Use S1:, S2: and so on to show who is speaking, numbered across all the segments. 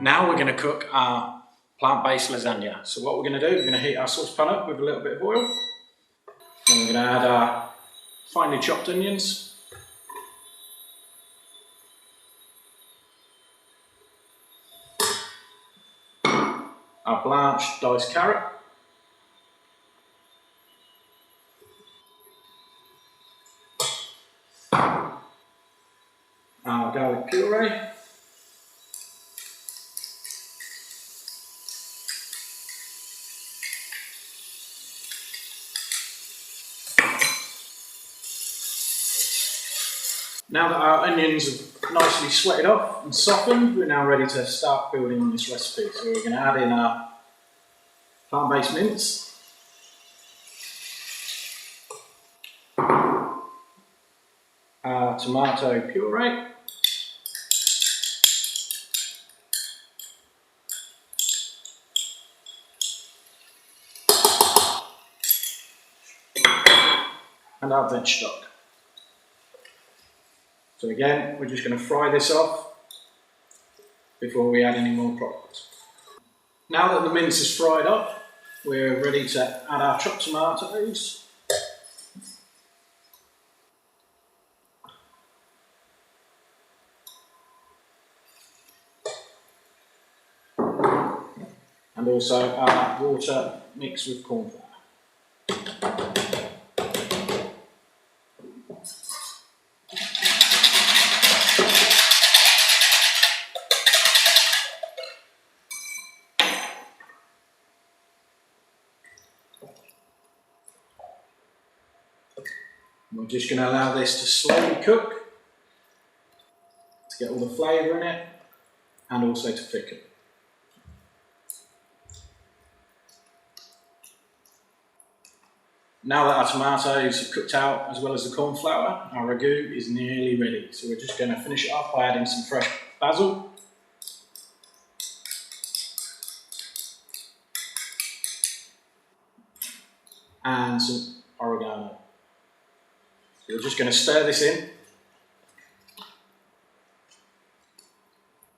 S1: Now we're going to cook our plant-based lasagna. So what we're going to do, we're going to heat our saucepan up with a little bit of oil. Then we're going to add our finely chopped onions. Our blanched diced carrot. Our garlic puree. Now that our onions have nicely sweated off and softened, we're now ready to start building on this recipe. So we're going to add in our plant-based mince, our tomato puree, and our veg stock. So again, we're just going to fry this off before we add any more products. Now that the mince is fried up, we're ready to add our chopped tomatoes. And also our water mixed with corn flour. We're just going to allow this to slowly cook to get all the flavour in it and also to thicken. Now that our tomatoes have cooked out as well as the corn flour, our ragu is nearly ready. So we're just going to finish it off by adding some fresh basil. And some oregano. So we're just going to stir this in.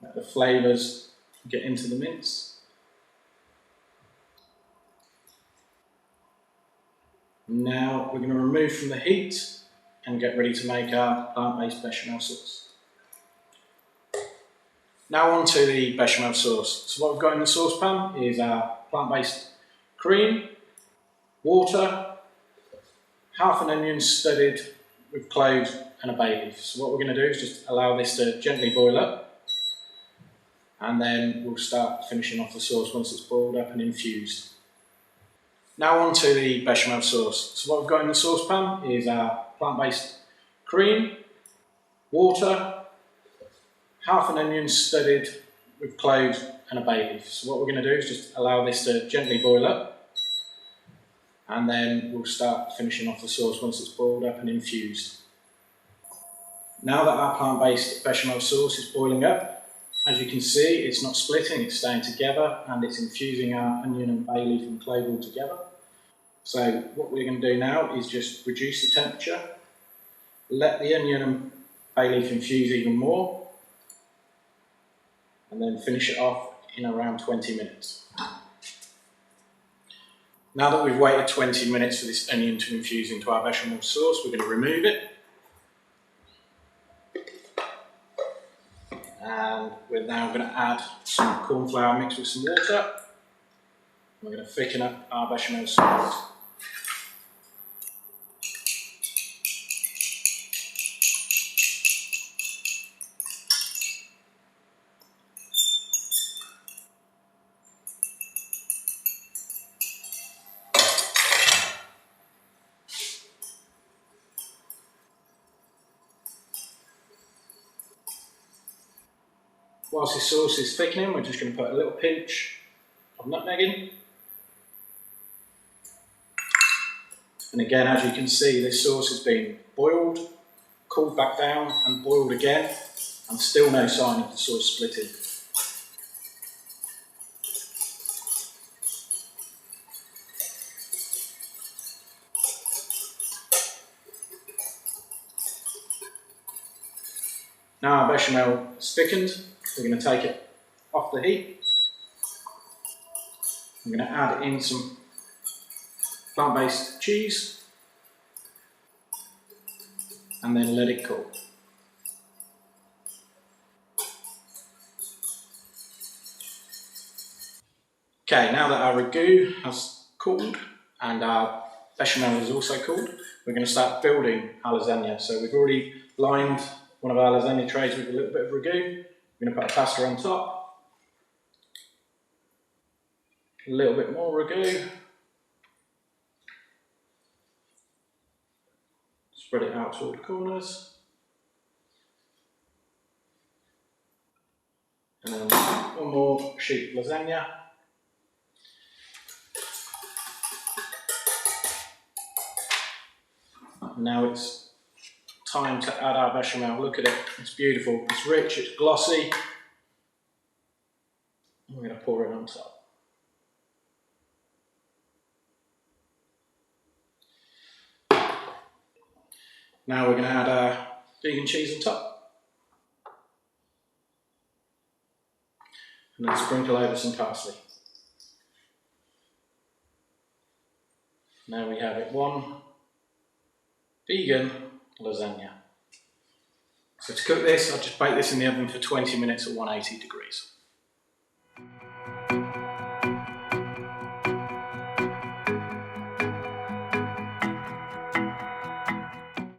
S1: Let the flavours get into the mince. Now we're going to remove from the heat and get ready to make our plant-based bechamel sauce. Now on to the bechamel sauce. So what we've got in the saucepan is our plant-based cream, water, half an onion studded with cloves and a bay leaf. So what we're going to do is just allow this to gently boil up, and then we'll start finishing off the sauce once it's boiled up and infused. Now on to the bechamel sauce. So what we've got in the saucepan is our plant-based cream, water, half an onion studded with cloves and a bay leaf. So what we're going to do is just allow this to gently boil up, and then we'll start finishing off the sauce once it's boiled up and infused. Now that our plant-based bechamel sauce is boiling up, as you can see, it's not splitting, it's staying together, and it's infusing our onion and bay leaf and clove all together. So what we're going to do now is just reduce the temperature, let the onion and bay leaf infuse even more, and then finish it off in around 20 minutes. Now that we've waited 20 minutes for this onion to infuse into our bechamel sauce, we're going to remove it. And we're now going to add some corn flour mixed with some water. We're going to thicken up our bechamel sauce. Whilst this sauce is thickening, we're just going to put a little pinch of nutmeg in. And again, as you can see, this sauce has been boiled, cooled back down and boiled again, and still no sign of the sauce splitting. Now our bechamel is thickened, we're going to take it off the heat. I'm going to add in some plant-based cheese and then let it cool. Okay, now that our ragu has cooled and our bechamel is also cooled, we're going to start building our lasagna. So we've already lined one of our lasagna trays with a little bit of ragu. We're going to put our pasta on top, a little bit more ragu, spread it out toward the corners, and then one more sheet of lasagna. Now it's time to add our bechamel. Look at it, it's beautiful, it's rich, it's glossy. I'm going to pour it on top. Now we're going to add our vegan cheese on top. And then sprinkle over some parsley. Now we have it, one vegan lasagna. So to cook this, I'll just bake this in the oven for 20 minutes at 180 degrees.